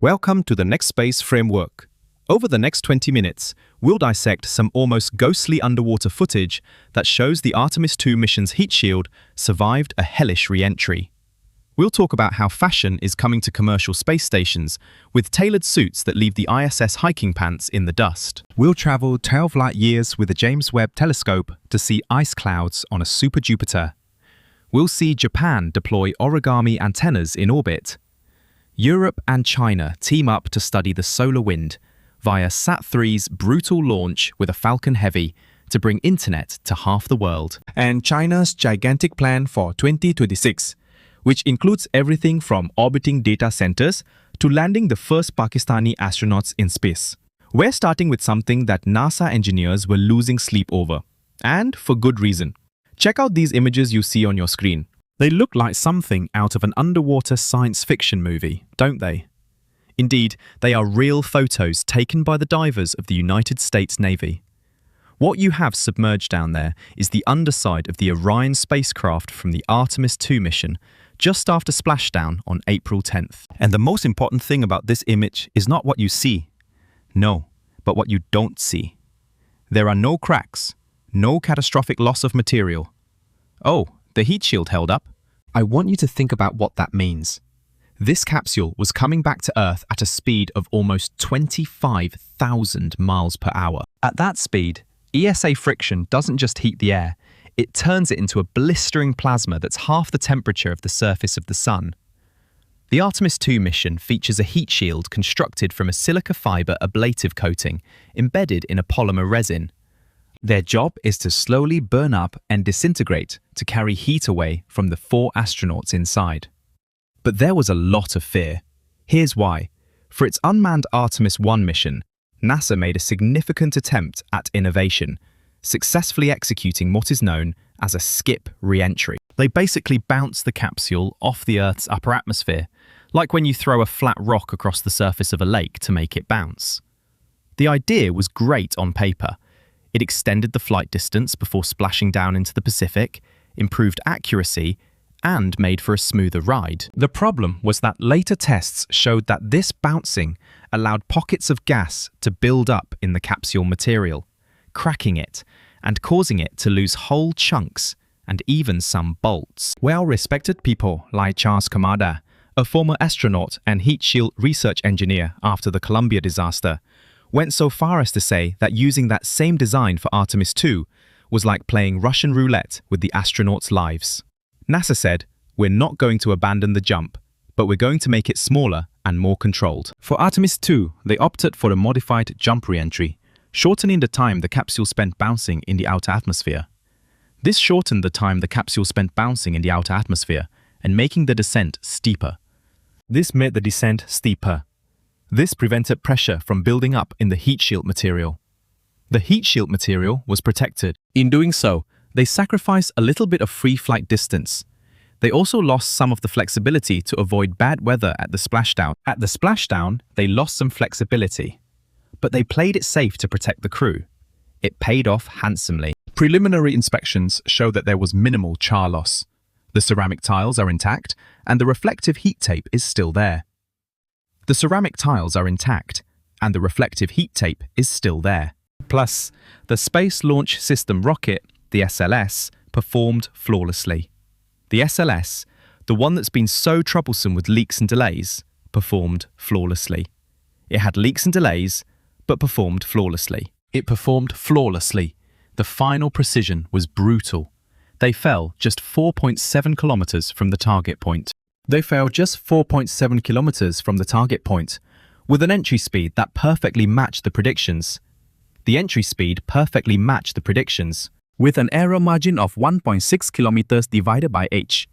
Welcome to the Next Space Framework. Over the next 20 minutes, we'll dissect some almost ghostly underwater footage that shows the Artemis II mission's heat shield survived a hellish re-entry. We'll talk about how fashion is coming to commercial space stations with tailored suits that leave the ISS hiking pants in the dust. We'll travel 12 light years with the James Webb Telescope to see ice clouds on a super Jupiter. We'll see Japan deploy origami antennas in orbit. Europe and China team up to study the solar wind via Sat-3's brutal launch with a Falcon Heavy to bring internet to half the world. And China's gigantic plan for 2026, which includes everything from orbiting data centers to landing the first Pakistani astronauts in space. We're starting with something that NASA engineers were losing sleep over, and for good reason. Check out these images you see on your screen. They look like something out of an underwater science fiction movie, don't they? Indeed, they are real photos taken by the divers of the United States Navy. What you have submerged down there is the underside of the Orion spacecraft from the Artemis II mission, just after splashdown on April 10th. And the most important thing about this image is not what you see. No, but what you don't see. There are no cracks, no catastrophic loss of material. Oh, the heat shield held up. I want you to think about what that means. This capsule was coming back to Earth at a speed of almost 25,000 miles per hour. At that speed, ESA friction doesn't just heat the air, it turns it into a blistering plasma that's half the temperature of the surface of the Sun. The Artemis II mission features a heat shield constructed from a silica fiber ablative coating embedded in a polymer resin. Their job is to slowly burn up and disintegrate to carry heat away from the 4 astronauts inside. But there was a lot of fear. Here's why. For its unmanned Artemis I mission, NASA made a significant attempt at innovation, successfully executing what is known as a skip re-entry. They basically bounced the capsule off the Earth's upper atmosphere, like when you throw a flat rock across the surface of a lake to make it bounce. The idea was great on paper. It extended the flight distance before splashing down into the Pacific, improved accuracy, and made for a smoother ride. The problem was that later tests showed that this bouncing allowed pockets of gas to build up in the capsule material, cracking it and causing it to lose whole chunks and even some bolts. Well-respected people like Charles Kamada, a former astronaut and heat shield research engineer after the Columbia disaster, went so far as to say that using that same design for Artemis II was like playing Russian roulette with the astronauts' lives. NASA said, "We're not going to abandon the jump, but we're going to make it smaller and more controlled." For Artemis II, they opted for a modified jump re-entry, shortening the time the capsule spent bouncing in the outer atmosphere. This shortened the time the capsule spent bouncing in the outer atmosphere and making the descent steeper. This made the descent steeper. This prevented pressure from building up in the heat shield material. The heat shield material was protected. In doing so, they sacrificed a little bit of free flight distance. They also lost some of the flexibility to avoid bad weather at the splashdown. At the splashdown, they lost some flexibility. But they played it safe to protect the crew. It paid off handsomely. Preliminary inspections show that there was minimal char loss. The ceramic tiles are intact, and the reflective heat tape is still there. The ceramic tiles are intact, and the reflective heat tape is still there. Plus, the Space Launch System rocket, the SLS, performed flawlessly. The SLS, the one that's been so troublesome with leaks and delays, performed flawlessly. It had leaks and delays, but performed flawlessly. It performed flawlessly. The final precision was brutal. They fell just 4.7 kilometers from the target point. They fell just 4.7 kilometers from the target point, with an entry speed that perfectly matched the predictions. The entry speed perfectly matched the predictions, with an error margin of 1.6 kilometers divided by h.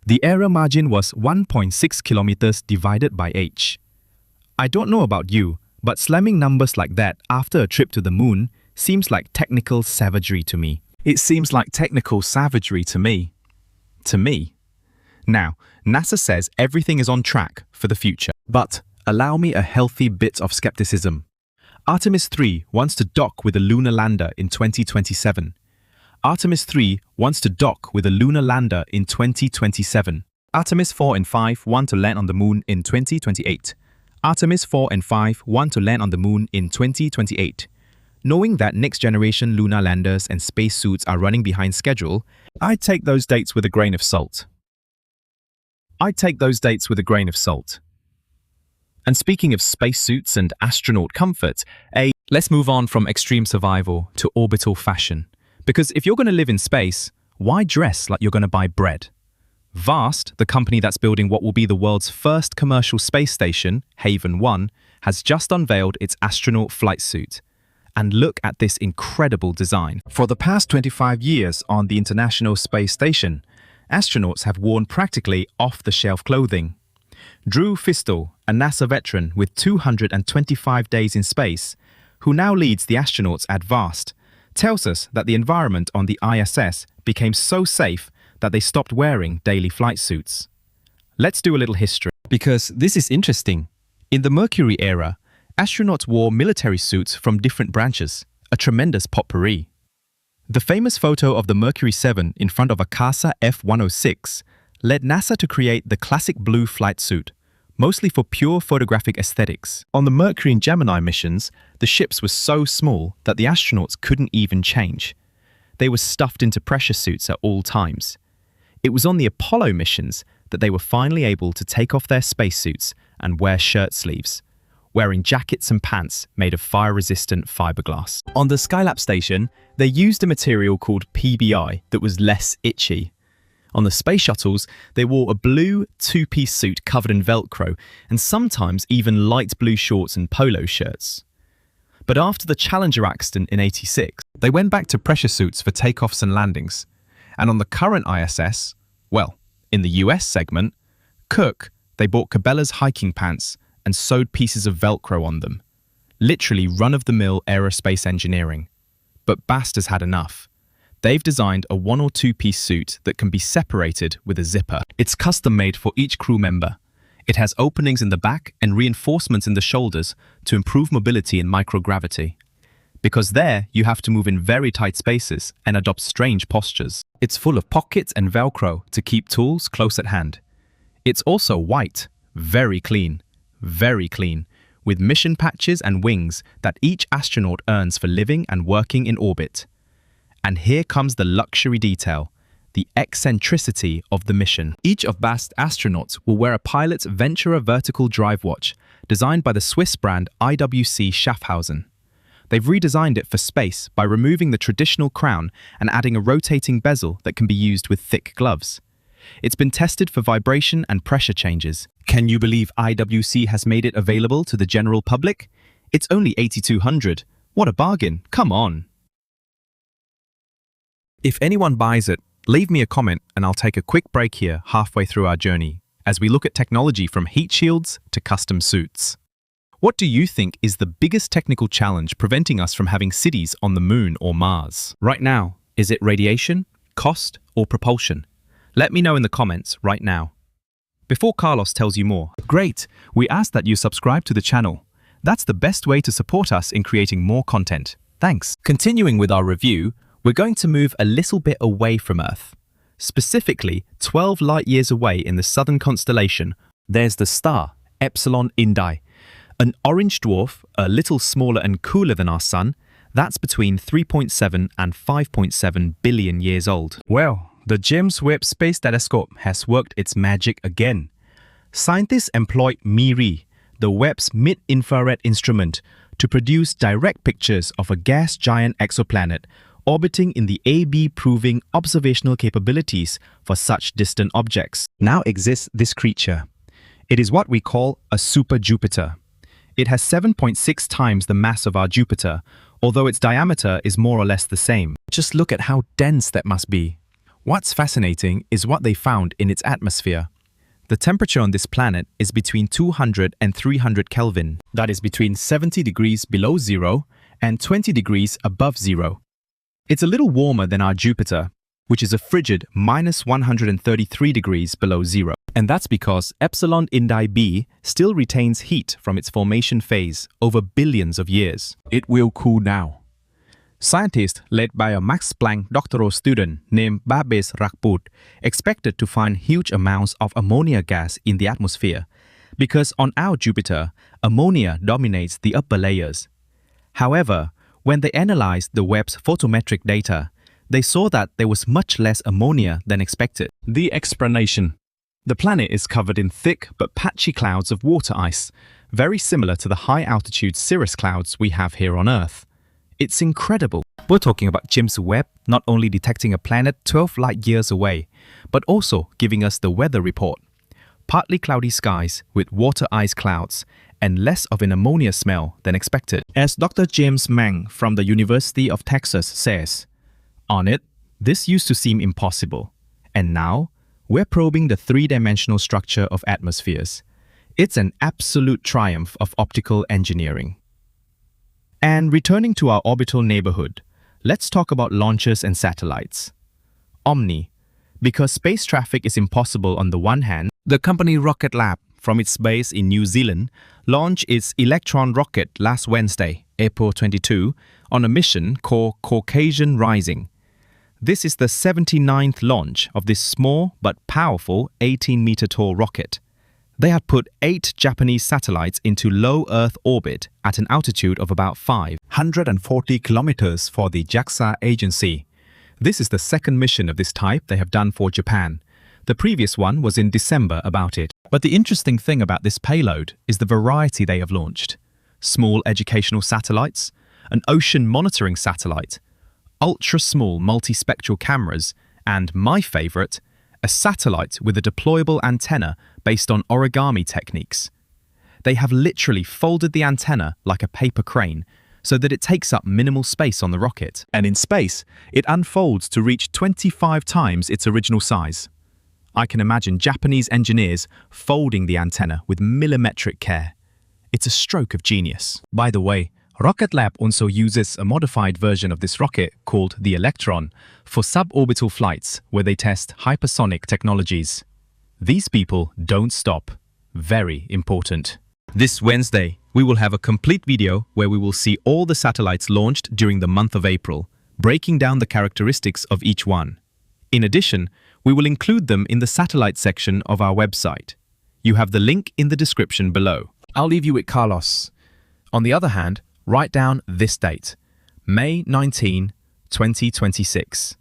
The error margin was 1.6 kilometers divided by h. I don't know about you, but slamming numbers like that after a trip to the moon seems like technical savagery to me. It seems like technical savagery to me. To me. Now, NASA says everything is on track for the future. But allow me a healthy bit of skepticism. Artemis III wants to dock with a lunar lander in 2027. Artemis III wants to dock with a lunar lander in 2027. Artemis 4 and 5 want to land on the moon in 2028. Artemis 4 and 5 want to land on the moon in 2028. Knowing that next-generation lunar landers and spacesuits are running behind schedule, I take those dates with a grain of salt. And speaking of spacesuits and astronaut comfort, let's move on from extreme survival to orbital fashion. Because if you're going to live in space, why dress like you're going to buy bread? Vast, the company that's building what will be the world's first commercial space station, Haven 1, has just unveiled its astronaut flight suit. And look at this incredible design. For the past 25 years on the International Space Station, astronauts have worn practically off-the-shelf clothing. Drew Fistel, a NASA veteran with 225 days in space, who now leads the astronauts at VAST, tells us that the environment on the ISS became so safe that they stopped wearing daily flight suits. Let's do a little history, because this is interesting. In the Mercury era, astronauts wore military suits from different branches, a tremendous potpourri. The famous photo of the Mercury 7 in front of a CASA F-106 led NASA to create the classic blue flight suit, mostly for pure photographic aesthetics. On the Mercury and Gemini missions, the ships were so small that the astronauts couldn't even change. They were stuffed into pressure suits at all times. It was on the Apollo missions that they were finally able to take off their spacesuits and wear shirt sleeves, wearing jackets and pants made of fire-resistant fiberglass. On the Skylab station, they used a material called PBI that was less itchy. On the space shuttles, they wore a blue two-piece suit covered in Velcro and sometimes even light blue shorts and polo shirts. But after the Challenger accident in '86, they went back to pressure suits for takeoffs and landings. And on the current ISS, well, in the US segment, Cook, they bought Cabela's hiking pants and sewed pieces of Velcro on them. Literally run-of-the-mill aerospace engineering. But BAST has had enough. They've designed a one- or two-piece suit that can be separated with a zipper. It's custom-made for each crew member. It has openings in the back and reinforcements in the shoulders to improve mobility in microgravity. Because there, you have to move in very tight spaces and adopt strange postures. It's full of pockets and Velcro to keep tools close at hand. It's also white, very clean, with mission patches and wings that each astronaut earns for living and working in orbit. And here comes the luxury detail, the eccentricity of the mission. Each of BAST astronauts will wear a pilot's Ventura vertical drive watch, designed by the Swiss brand IWC Schaffhausen. They've redesigned it for space by removing the traditional crown and adding a rotating bezel that can be used with thick gloves. It's been tested for vibration and pressure changes. Can you believe IWC has made it available to the general public? It's only $8,200. What a bargain, come on! If anyone buys it, leave me a comment and I'll take a quick break here halfway through our journey as we look at technology from heat shields to custom suits. What do you think is the biggest technical challenge preventing us from having cities on the moon or Mars? Right now, is it radiation, cost, or propulsion? Let me know in the comments right now. Before Carlos tells you more, great, we ask that you subscribe to the channel. That's the best way to support us in creating more content. Thanks. Continuing with our review, we're going to move a little bit away from Earth. Specifically, 12 light-years away in the southern constellation, there's the star, Epsilon Indi. An orange dwarf, a little smaller and cooler than our Sun, that's between 3.7 and 5.7 billion years old. Well, the James Webb Space Telescope has worked its magic again. Scientists employed MIRI, the Webb's mid-infrared instrument, to produce direct pictures of a gas giant exoplanet orbiting in the AB, proving observational capabilities for such distant objects. Now exists this creature. It is what we call a super Jupiter. It has 7.6 times the mass of our Jupiter, although its diameter is more or less the same. Just look at how dense that must be. What's fascinating is what they found in its atmosphere. The temperature on this planet is between 200 and 300 Kelvin. That is between 70 degrees below zero and 20 degrees above zero. It's a little warmer than our Jupiter, which is a frigid minus 133 degrees below zero. And that's because Epsilon Indi b still retains heat from its formation phase over billions of years. It will cool now. Scientists led by a Max Planck doctoral student named Babes Rakput expected to find huge amounts of ammonia gas in the atmosphere, because on our Jupiter, ammonia dominates the upper layers. However, when they analyzed the Webb's photometric data, they saw that there was much less ammonia than expected. The explanation. The planet is covered in thick but patchy clouds of water ice, very similar to the high-altitude cirrus clouds we have here on Earth. It's incredible. We're talking about James Webb not only detecting a planet 12 light years away, but also giving us the weather report. Partly cloudy skies with water ice clouds and less of an ammonia smell than expected. As Dr. James Mang from the University of Texas says, on it, this used to seem impossible. And now, we're probing the three-dimensional structure of atmospheres. It's an absolute triumph of optical engineering. And returning to our orbital neighborhood, let's talk about launchers and satellites. Omni. Because space traffic is impossible on the one hand, the company Rocket Lab, from its base in New Zealand, launched its Electron rocket last Wednesday, April 22, on a mission called Caucasian Rising. This is the 79th launch of this small but powerful 18-meter tall rocket. They had put 8 Japanese satellites into low Earth orbit at an altitude of about 540 kilometers for the JAXA agency. This is the second mission of this type they have done for Japan. The previous one was in December about it. But the interesting thing about this payload is the variety they have launched. Small educational satellites, an ocean monitoring satellite, ultra-small multispectral cameras, and my favorite, a satellite with a deployable antenna based on origami techniques. They have literally folded the antenna like a paper crane so that it takes up minimal space on the rocket. And in space, it unfolds to reach 25 times its original size. I can imagine Japanese engineers folding the antenna with millimetric care. It's a stroke of genius. By the way, Rocket Lab also uses a modified version of this rocket called the Electron for suborbital flights where they test hypersonic technologies. These people don't stop. Very important. This Wednesday, we will have a complete video where we will see all the satellites launched during the month of April, breaking down the characteristics of each one. In addition, we will include them in the satellite section of our website. You have the link in the description below. I'll leave you with Carlos. On the other hand, write down this date, May 19, 2026.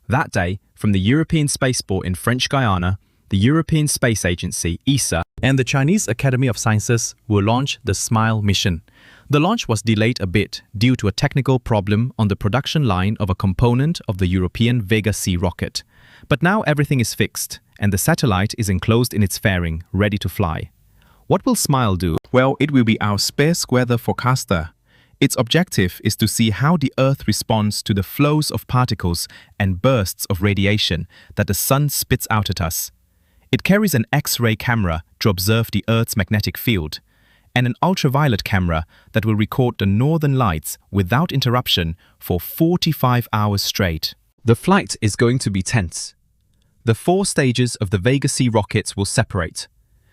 That day, from the European Spaceport in French Guiana, the European Space Agency, ESA, and the Chinese Academy of Sciences will launch the SMILE mission. The launch was delayed a bit due to a technical problem on the production line of a component of the European Vega C rocket. But now everything is fixed, and the satellite is enclosed in its fairing, ready to fly. What will SMILE do? Well, it will be our space weather forecaster. Its objective is to see how the Earth responds to the flows of particles and bursts of radiation that the Sun spits out at us. It carries an X-ray camera to observe the Earth's magnetic field, and an ultraviolet camera that will record the northern lights without interruption for 45 hours straight. The flight is going to be tense. The 4 stages of the Vega C rockets will separate.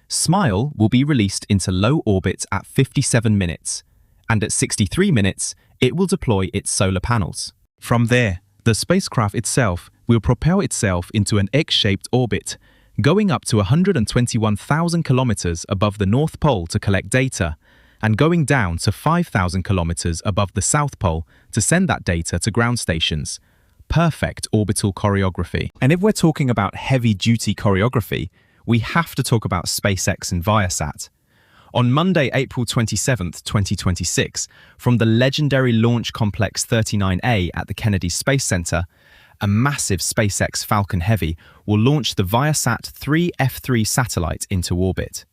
SMILE will be released into low orbit at 57 minutes, and at 63 minutes, it will deploy its solar panels. From there, the spacecraft itself will propel itself into an egg-shaped orbit, going up to 121,000 kilometers above the North Pole to collect data, and going down to 5,000 kilometers above the South Pole to send that data to ground stations. Perfect orbital choreography. And if we're talking about heavy-duty choreography, we have to talk about SpaceX and Viasat. On Monday, April 27, 2026, from the legendary Launch Complex 39A at the Kennedy Space Center, a massive SpaceX Falcon Heavy will launch the Viasat 3 F3 satellite into orbit.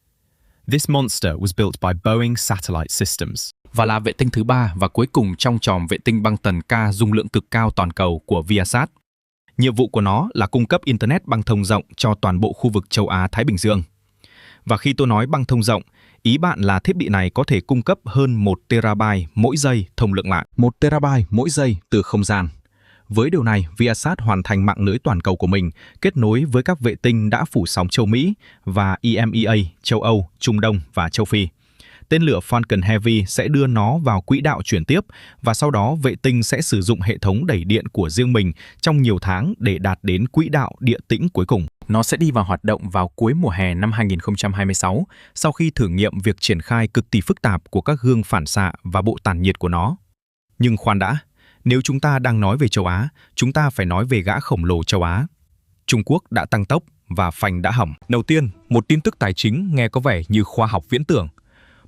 This monster was built by Boeing Satellite Systems. Và là vệ tinh thứ 3 và cuối cùng trong chòm vệ tinh băng tần K dung lượng cực cao toàn cầu của Viasat. Nhiệm vụ của nó là cung cấp Internet băng thông rộng cho toàn bộ khu vực châu Á-Thái Bình Dương. Và khi tôi nói băng thông rộng, ý bạn là thiết bị này có thể cung cấp hơn 1 terabyte mỗi giây thông lượng mạng. 1 terabyte mỗi giây từ không gian. Với điều này, Viasat hoàn thành mạng lưới toàn cầu của mình, kết nối với các vệ tinh đã phủ sóng châu Mỹ và EMEA, châu Âu, Trung Đông và châu Phi. Tên lửa Falcon Heavy sẽ đưa nó vào quỹ đạo chuyển tiếp và sau đó vệ tinh sẽ sử dụng hệ thống đẩy điện của riêng mình trong nhiều tháng để đạt đến quỹ đạo địa tĩnh cuối cùng. Nó sẽ đi vào hoạt động vào cuối mùa hè năm 2026, sau khi thử nghiệm việc triển khai cực kỳ phức tạp của các gương phản xạ và bộ tản nhiệt của nó. Nhưng khoan đã, nếu chúng ta đang nói về châu Á, chúng ta phải nói về gã khổng lồ châu Á. Trung Quốc đã tăng tốc và phanh đã hỏng. Đầu tiên, một tin tức tài chính nghe có vẻ như khoa học viễn tưởng.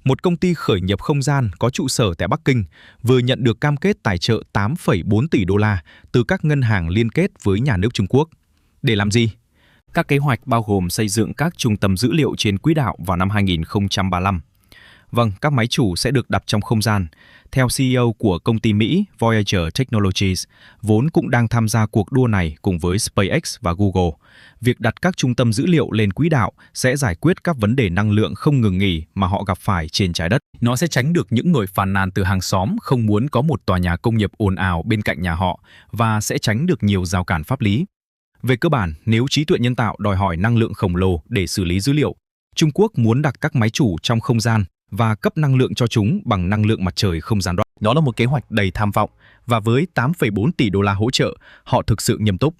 Một công ty khởi nghiệp không gian có trụ sở tại Bắc Kinh vừa nhận được cam kết tài trợ 8,4 tỷ đô la từ các ngân hàng liên kết với nhà nước Trung Quốc. Để làm gì? Các kế hoạch bao gồm xây dựng các trung tâm dữ liệu trên quỹ đạo vào năm 2035. Vâng, các máy chủ sẽ được đặt trong không gian. Theo CEO của công ty Mỹ Voyager Technologies, vốn cũng đang tham gia cuộc đua này cùng với SpaceX và Google, việc đặt các trung tâm dữ liệu lên quỹ đạo sẽ giải quyết các vấn đề năng lượng không ngừng nghỉ mà họ gặp phải trên trái đất. Nó sẽ tránh được những người phàn nàn từ hàng xóm không muốn có một tòa nhà công nghiệp ồn ào bên cạnh nhà họ và sẽ tránh được nhiều rào cản pháp lý. Về cơ bản, nếu trí tuệ nhân tạo đòi hỏi năng lượng khổng lồ để xử lý dữ liệu, Trung Quốc muốn đặt các máy chủ trong không gian và cấp năng lượng cho chúng bằng năng lượng mặt trời không gián đoạn. Đó là một kế hoạch đầy tham vọng và với 8,4 tỷ đô la hỗ trợ, họ thực sự nghiêm túc.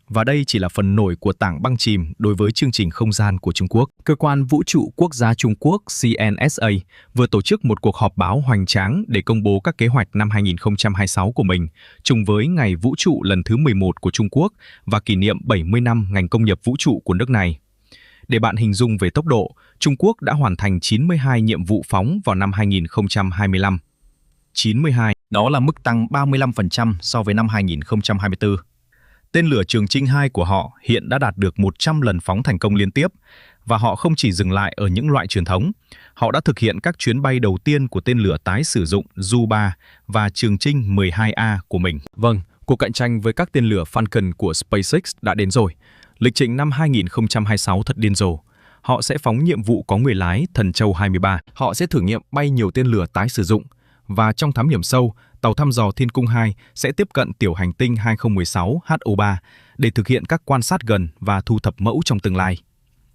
Và đây chỉ là phần nổi của tảng băng chìm đối với chương trình không gian của Trung Quốc. Cơ quan Vũ trụ Quốc gia Trung Quốc CNSA vừa tổ chức một cuộc họp báo hoành tráng để công bố các kế hoạch năm 2026 của mình, trùng với Ngày Vũ trụ lần thứ 11 của Trung Quốc và kỷ niệm 70 năm ngành công nghiệp vũ trụ của nước này. Để bạn hình dung về tốc độ, Trung Quốc đã hoàn thành 92 nhiệm vụ phóng vào năm 2025. 92, đó là mức tăng 35% so với năm 2024. Tên lửa Trường Chinh 2 của họ hiện đã đạt được 100 lần phóng thành công liên tiếp, và họ không chỉ dừng lại ở những loại truyền thống. Họ đã thực hiện các chuyến bay đầu tiên của tên lửa tái sử dụng Du-3 và Trường Chinh 12A của mình. Vâng, cuộc cạnh tranh với các tên lửa Falcon của SpaceX đã đến rồi. Lịch trình năm 2026 thật điên rồ. Họ sẽ phóng nhiệm vụ có người lái Thần Châu 23. Họ sẽ thử nghiệm bay nhiều tên lửa tái sử dụng. Và trong thám hiểm sâu, tàu thăm dò Thiên Cung 2 sẽ tiếp cận tiểu hành tinh 2016 HO3 để thực hiện các quan sát gần và thu thập mẫu trong tương lai.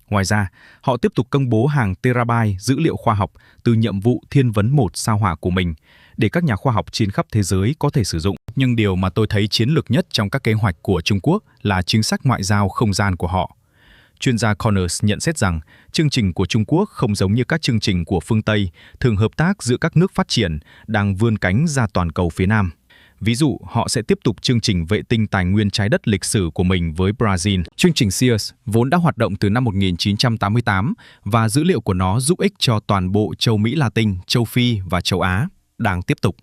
Ngoài ra, họ tiếp tục công bố hàng terabyte dữ liệu khoa học từ nhiệm vụ Thiên Vấn 1 sao Hỏa của mình để các nhà khoa học trên khắp thế giới có thể sử dụng. Nhưng điều mà tôi thấy chiến lược nhất trong các kế hoạch của Trung Quốc là chính sách ngoại giao không gian của họ. Chuyên gia Connors nhận xét rằng chương trình của Trung Quốc không giống như các chương trình của phương Tây thường hợp tác giữa các nước phát triển đang vươn cánh ra toàn cầu phía Nam. Ví dụ, họ sẽ tiếp tục chương trình vệ tinh tài nguyên trái đất lịch sử của mình với Brazil. Chương trình SEARS vốn đã hoạt động từ năm 1988 và dữ liệu của nó giúp ích cho toàn bộ châu Mỹ Latin, châu Phi và châu Á, đang tiếp tục.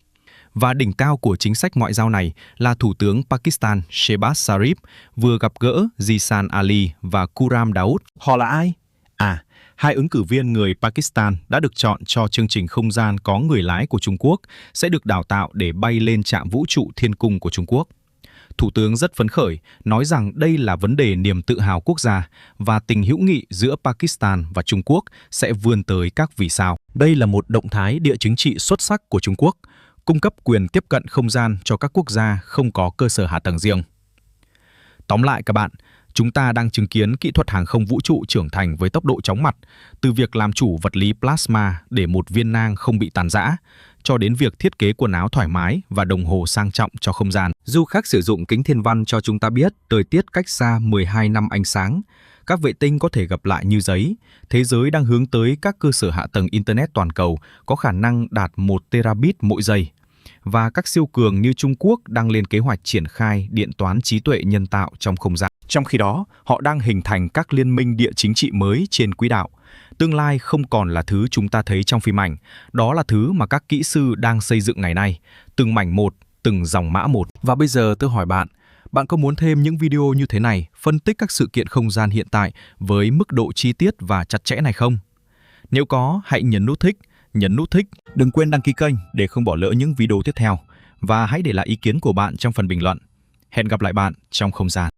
Và đỉnh cao của chính sách ngoại giao này là Thủ tướng Pakistan Shehbaz Sharif vừa gặp gỡ Zisan Ali và Khurram Daud. Họ là ai? Hai ứng cử viên người Pakistan đã được chọn cho chương trình không gian có người lái của Trung Quốc sẽ được đào tạo để bay lên trạm vũ trụ Thiên Cung của Trung Quốc. Thủ tướng rất phấn khởi, nói rằng đây là vấn đề niềm tự hào quốc gia và tình hữu nghị giữa Pakistan và Trung Quốc sẽ vươn tới các vì sao. Đây là một động thái địa chính trị xuất sắc của Trung Quốc, cung cấp quyền tiếp cận không gian cho các quốc gia không có cơ sở hạ tầng riêng. Tóm lại các bạn, chúng ta đang chứng kiến kỹ thuật hàng không vũ trụ trưởng thành với tốc độ chóng mặt, từ việc làm chủ vật lý plasma để một viên nang không bị tàn rã, cho đến việc thiết kế quần áo thoải mái và đồng hồ sang trọng cho không gian. Du khách sử dụng kính thiên văn cho chúng ta biết thời tiết cách xa 12 năm ánh sáng. Các vệ tinh có thể gặp lại như giấy. Thế giới đang hướng tới các cơ sở hạ tầng Internet toàn cầu có khả năng đạt 1 terabit mỗi giây. Và các siêu cường như Trung Quốc đang lên kế hoạch triển khai điện toán trí tuệ nhân tạo trong không gian. Trong khi đó, họ đang hình thành các liên minh địa chính trị mới trên quỹ đạo. Tương lai không còn là thứ chúng ta thấy trong phim ảnh, đó là thứ mà các kỹ sư đang xây dựng ngày nay, từng mảnh một, từng dòng mã một. Và bây giờ tôi hỏi bạn, bạn có muốn thêm những video như thế này, phân tích các sự kiện không gian hiện tại với mức độ chi tiết và chặt chẽ này không? Nếu có, hãy nhấn nút thích. Đừng quên đăng ký kênh để không bỏ lỡ những video tiếp theo. Và hãy để lại ý kiến của bạn trong phần bình luận. Hẹn gặp lại bạn trong không gian.